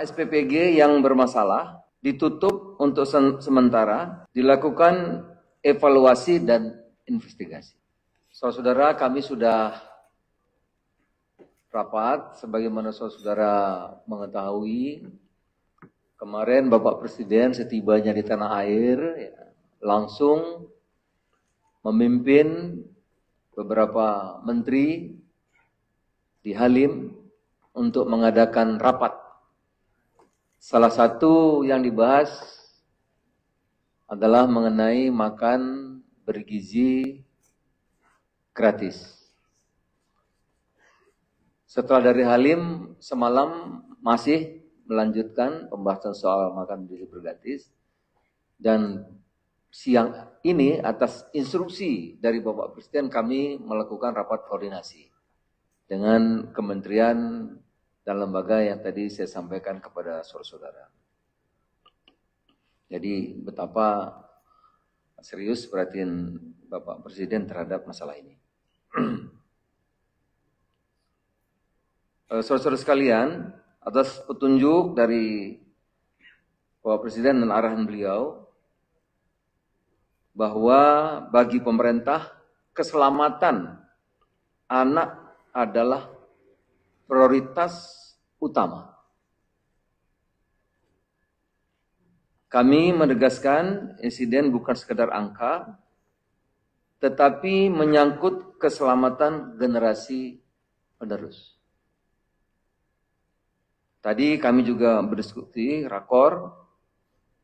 SPPG yang bermasalah ditutup untuk sementara, dilakukan evaluasi dan investigasi. Saudara-saudara, kami sudah rapat, sebagaimana saudara mengetahui, kemarin Bapak Presiden setibanya di tanah air langsung memimpin beberapa menteri di Halim untuk mengadakan rapat. Salah satu yang dibahas adalah mengenai makan bergizi gratis. Setelah dari Halim, semalam masih melanjutkan pembahasan soal makan bergizi gratis. Dan siang ini atas instruksi dari Bapak Presiden kami melakukan rapat koordinasi dengan kementerian dan lembaga yang tadi saya sampaikan kepada saudara-saudara. Jadi betapa serius perhatian Bapak Presiden terhadap masalah ini. Saudara-saudara sekalian, atas petunjuk dari Bapak Presiden dan arahan beliau, bahwa bagi pemerintah keselamatan anak adalah prioritas utama. Kami menegaskan insiden bukan sekedar angka, tetapi menyangkut keselamatan generasi penerus. Tadi kami juga berdiskusi rakor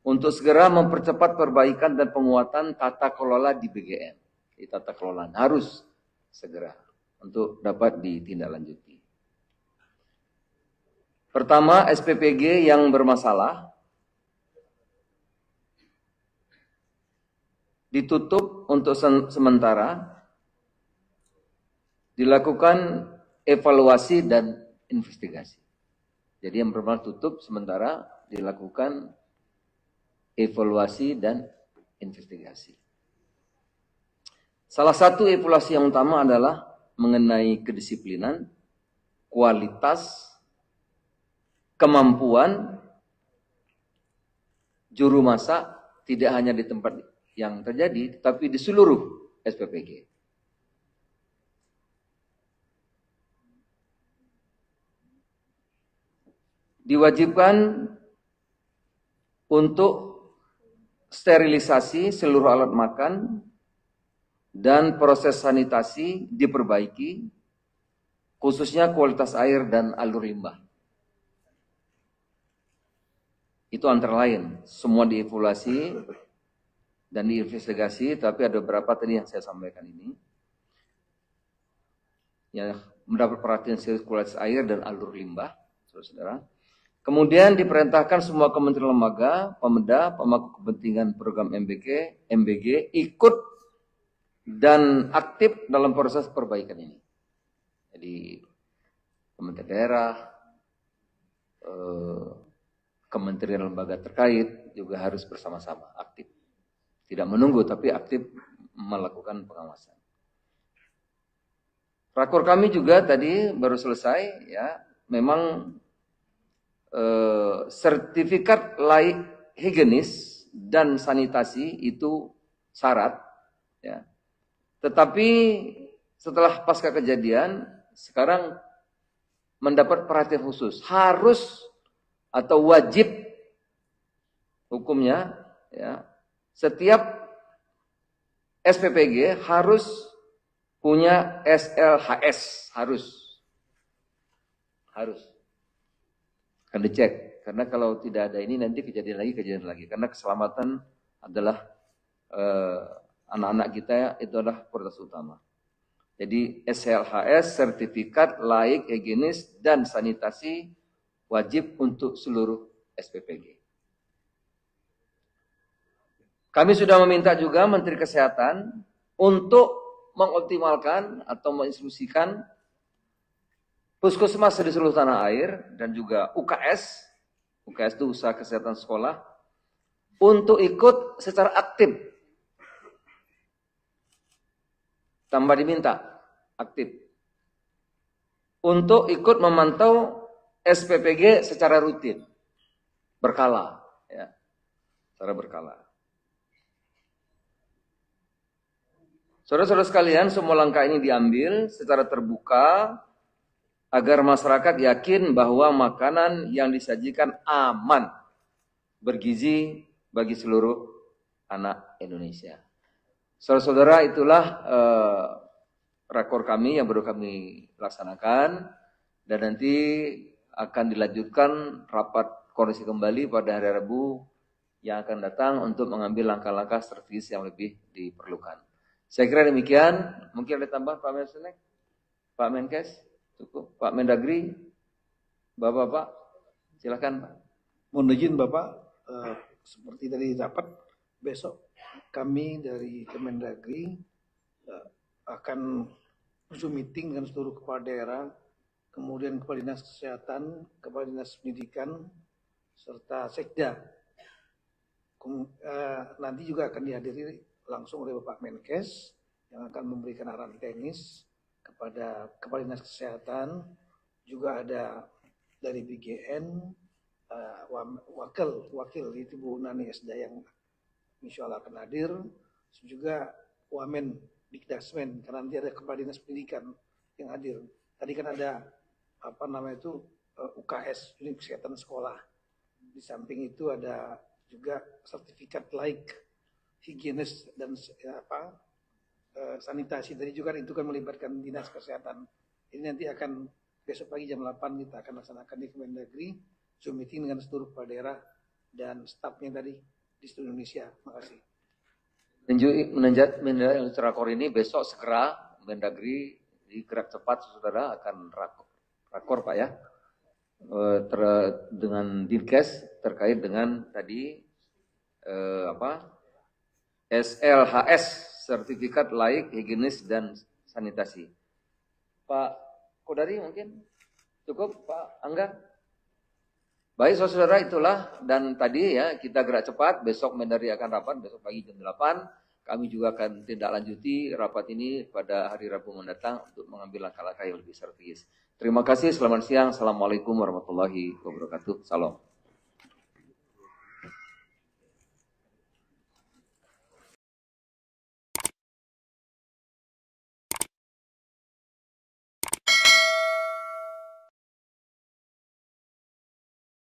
untuk segera mempercepat perbaikan dan penguatan tata kelola di BGN. Di tata kelola harus segera untuk dapat ditindaklanjuti. Pertama, SPPG yang bermasalah ditutup untuk sementara, dilakukan evaluasi dan investigasi. Jadi yang bermasalah tutup sementara, dilakukan evaluasi dan investigasi. Salah satu evaluasi yang utama adalah mengenai kedisiplinan, kualitas, kemampuan juru masak tidak hanya di tempat yang terjadi, tapi di seluruh SPPG. Diwajibkan untuk sterilisasi seluruh alat makan dan proses sanitasi diperbaiki, khususnya kualitas air dan alur limbah. Itu antara lain, semua dievaluasi dan diinvestigasi, tapi ada beberapa tadi yang saya sampaikan ini. Yang mendapat perhatian serius kualitas air dan alur limbah, saudara-saudara. Kemudian diperintahkan semua kementerian lembaga, Pemda, pemangku kepentingan program MBG ikut dan aktif dalam proses perbaikan ini. Jadi kementerian daerah, kementerian lembaga terkait juga harus bersama-sama aktif. Tidak menunggu tapi aktif melakukan pengawasan. Rakor kami juga tadi baru selesai ya, memang sertifikat layak higienis dan sanitasi itu syarat ya. Tetapi setelah pasca kejadian sekarang mendapat perhatian khusus, harus atau wajib hukumnya ya, setiap SPPG harus punya SLHS, harus akan dicek, karena kalau tidak ada ini nanti kejadian lagi, karena keselamatan adalah anak-anak kita itu adalah prioritas utama. Jadi SLHS, sertifikat layak higienis dan sanitasi wajib untuk seluruh SPPG. Kami sudah meminta juga Menteri Kesehatan untuk mengoptimalkan atau menginstruksikan puskesmas di seluruh tanah air dan juga UKS itu usaha kesehatan sekolah, untuk ikut secara aktif. Tambah diminta aktif untuk ikut memantau SPPG secara rutin. berkala, ya, secara berkala. Saudara-saudara sekalian, semua langkah ini diambil secara terbuka agar masyarakat yakin bahwa makanan yang disajikan aman, bergizi bagi seluruh anak Indonesia. Saudara-saudara, itulah rakor kami yang baru kami laksanakan, dan nanti akan dilanjutkan rapat koordinasi kembali pada hari Rabu yang akan datang untuk mengambil langkah-langkah strategis yang lebih diperlukan. Saya kira demikian. Mungkin ada tambah Pak Mensenek, Pak Menkes, cukup. Pak Mendagri, Bapak-bapak, silakan Pak. Mohon izin Bapak, seperti tadi rapat, besok kami dari Kemendagri akan Zoom meeting dengan seluruh kepala daerah, kemudian Kepala Dinas Kesehatan, Kepala Dinas Pendidikan, serta Sekda. Nanti juga akan dihadiri langsung oleh Bapak Menkes yang akan memberikan arahan teknis kepada Kepala Dinas Kesehatan. Juga ada dari BGN, wakil itu Bu Nani Esda yang insya Allah akan hadir. Juga Wamen Dikdasmen, karena nanti ada Kepala Dinas Pendidikan yang hadir. Tadi kan ada UKS, Unit Kesehatan Sekolah. Di samping itu ada juga sertifikat laik higienis dan sanitasi. Tadi juga itu kan melibatkan Dinas Kesehatan. Ini nanti akan besok pagi jam 8 kita akan laksanakan di Kemendagri Zoom meeting dengan seluruh kepala daerah dan stafnya tadi di seluruh Indonesia. Terima kasih. Menunjukkan rakor ini besok segera Mendagri di gerak cepat saudara akan rakor Pak ya, dengan Dinkes terkait dengan tadi SLHS, sertifikat laik higienis dan sanitasi. Pak Kodari mungkin cukup, Pak Angga. Baik saudara, itulah, dan tadi ya kita gerak cepat, besok Mendagri akan rapat besok pagi jam 8. Kami juga akan tindak lanjuti rapat ini pada hari Rabu mendatang untuk mengambil langkah-langkah yang lebih strategis. Terima kasih, selamat siang. Assalamualaikum warahmatullahi wabarakatuh. Salam.